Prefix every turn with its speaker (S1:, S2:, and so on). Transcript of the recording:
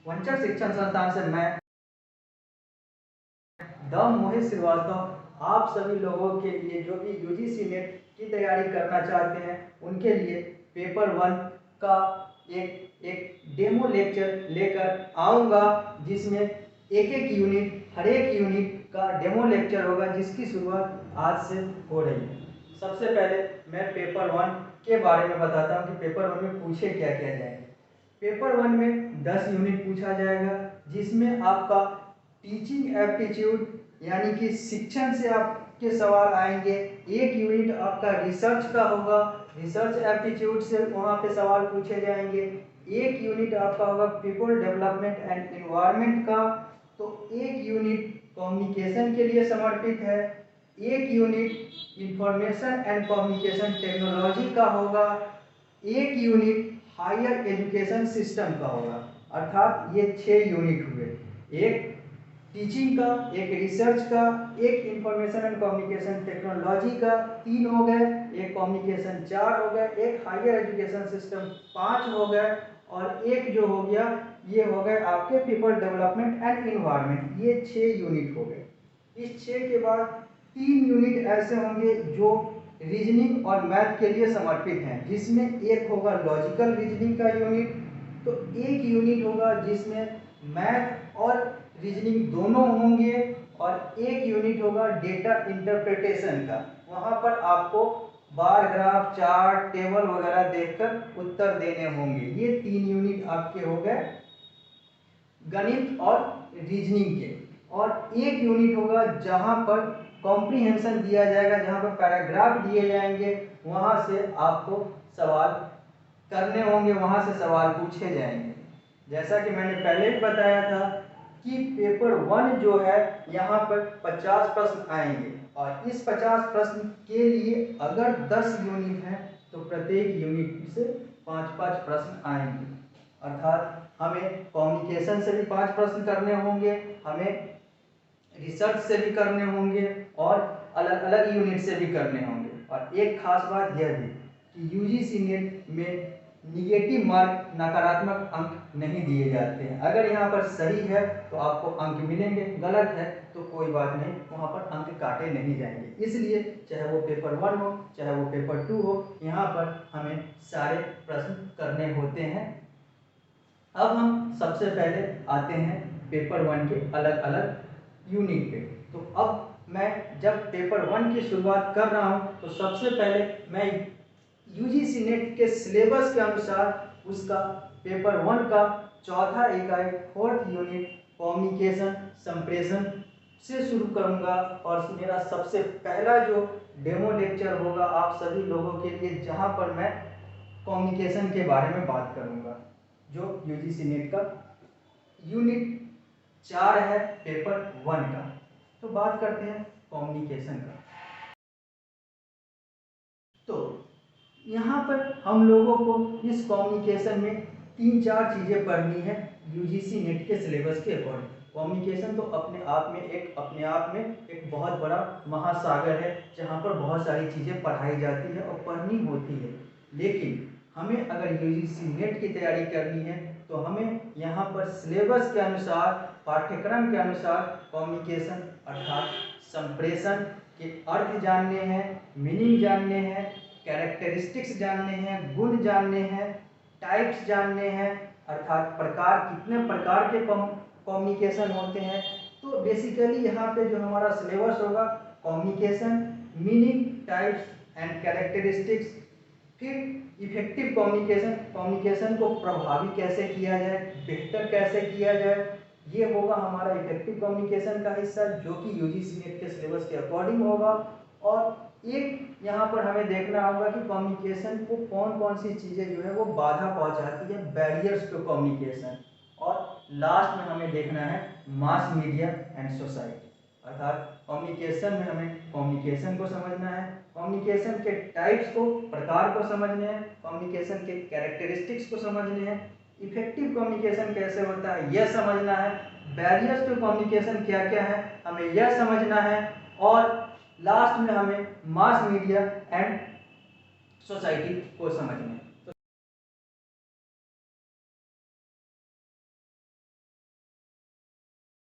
S1: वंचर शिक्षण संस्थान से मैं द मोहित श्रीवास्तव आप सभी लोगों के लिए जो भी यूजीसी नेट की तैयारी करना चाहते हैं उनके लिए पेपर 1 का एक डेमो लेक्चर लेकर आऊँगा, जिसमें हर एक यूनिट का डेमो लेक्चर होगा, जिसकी शुरुआत आज से हो रही है। सबसे पहले मैं पेपर 1 के बारे में बताता हूँ कि पेपर 1 में पूछे क्या क्या जाएंगे। पेपर 1 में 10 यूनिट पूछा जाएगा, जिसमें आपका टीचिंग एप्टीट्यूड यानी कि शिक्षण से आपके सवाल आएंगे। एक यूनिट आपका रिसर्च का होगा, रिसर्च एप्टीट्यूड से वहाँ पे सवाल पूछे जाएंगे। एक यूनिट आपका होगा पीपल डेवलपमेंट एंड एनवायरनमेंट का, तो एक यूनिट कम्युनिकेशन के लिए समर्पित है। एक unit information and communication technology का होगा। एक यूनिट हायर एजुकेशन सिस्टम का होगा। अर्थात ये 6 यूनिट हुए, एक टीचिंग का, एक रिसर्च का, एक इंफॉर्मेशन एंड कम्युनिकेशन टेक्नोलॉजी का 3 हो गए, एक कम्युनिकेशन 4 हो गए, एक हायर एजुकेशन सिस्टम 5 हो गए, और एक जो हो गया ये हो गए आपके पीपल डेवलपमेंट एंड एनवायरनमेंट। ये 6 यूनिट हो गए। इस 6 के बाद 3 यूनिट ऐसे होंगे जो रीजनिंग और मैथ के लिए समर्पित हैं, जिसमें एक होगा लॉजिकल रीजनिंग का यूनिट, तो एक यूनिट होगा जिसमें मैथ और रीजनिंग दोनों होंगे, और एक यूनिट होगा डेटा इंटरप्रिटेशन का। वहाँ पर आपको बार ग्राफ चार्ट टेबल वगैरह देखकर उत्तर देने होंगे। ये 3 यूनिट आपके हो गए गणित और रीजनिंग के। और एक यूनिट होगा जहाँ पर कॉम्प्रीहेंशन दिया जाएगा, जहाँ पर पैराग्राफ दिए जाएंगे, वहाँ से आपको सवाल करने होंगे, वहाँ से सवाल पूछे जाएंगे। जैसा कि मैंने पहले भी बताया था कि पेपर 1 जो है यहाँ पर 50 प्रश्न आएंगे, और इस 50 प्रश्न के लिए अगर 10 यूनिट हैं तो प्रत्येक यूनिट से 5-5 प्रश्न आएंगे। अर्थात हमें कम्युनिकेशन से भी 5 प्रश्न करने होंगे, हमें रिसर्च से भी करने होंगे, और अलग अलग यूनिट से भी करने होंगे। और एक खास बात यह भी कि यूजीसी नेट में निगेटिव मार्क, नकारात्मक अंक नहीं दिए जाते हैं। अगर यहाँ पर सही है तो आपको अंक मिलेंगे, गलत है तो कोई बात नहीं, वहाँ पर अंक काटे नहीं जाएंगे। इसलिए चाहे वो पेपर 1 हो चाहे वो पेपर 2 हो, यहाँ पर हमें सारे प्रश्न करने होते हैं। अब हम सबसे पहले आते हैं पेपर 1 के अलग अलग यूनिट पे। तो अब मैं जब पेपर 1 की शुरुआत कर रहा हूँ तो सबसे पहले मैं यूजीसी नेट के सिलेबस के अनुसार उसका पेपर 1 का चौथा इकाई 4th यूनिट कम्युनिकेशन संप्रेषण से शुरू करूंगा। और मेरा सबसे पहला जो डेमो लेक्चर होगा आप सभी लोगों के लिए, जहां पर मैं कम्युनिकेशन के बारे में बात करूंगा, जो यूजीसी नेट का यूनिट 4 है पेपर 1 का। तो बात करते हैं कम्युनिकेशन का। तो यहाँ पर हम लोगों को इस कम्युनिकेशन में 3-4 चीज़ें पढ़नी है यूजीसी नेट के सिलेबस के अकॉर्डिंग। कम्युनिकेशन तो अपने आप में एक बहुत बड़ा महासागर है, जहाँ पर बहुत सारी चीज़ें पढ़ाई जाती है और पढ़नी होती है। लेकिन हमें अगर यूजीसी नेट की तैयारी करनी है तो हमें यहाँ पर सिलेबस के अनुसार, पाठ्यक्रम के अनुसार कम्युनिकेशन अर्थात संप्रेषण के अर्थ जानने हैं, मीनिंग जानने हैं, कैरेक्टरिस्टिक्स जानने हैं, गुण जानने हैं, टाइप्स जानने हैं, अर्थात प्रकार, कितने प्रकार के कम्युनिकेशन होते हैं। तो बेसिकली यहाँ पे जो हमारा सिलेबस होगा communication, meaning, types and characteristics, फिर इफेक्टिव कम्युनिकेशन, कम्युनिकेशन को प्रभावी कैसे किया जाए, बेहतर कैसे किया जाए, ये होगा हमारा इफेक्टिव कम्युनिकेशन का हिस्सा, जो कि यूजीसी नेट के सिलेबस के अकॉर्डिंग होगा। और एक यहाँ पर हमें देखना होगा कि कम्युनिकेशन को कौन कौन सी चीज़ें जो है वो बाधा पहुँचाती है, बैरियर्स टू कम्युनिकेशन। और लास्ट में हमें देखना है मास मीडिया एंड सोसाइटी। अर्थात कम्युनिकेशन में हमें कम्युनिकेशन को समझना है, कम्युनिकेशन के टाइप्स को, प्रकार को समझने हैं, कम्युनिकेशन के कैरेक्टरिस्टिक्स को समझने हैं, इफेक्टिव कम्युनिकेशन कैसे होता है यह समझना है, बैरियर्स टू कम्युनिकेशन क्या क्या है हमें यह समझना है, और लास्ट में हमें मास मीडिया एंड सोसाइटी को समझना है।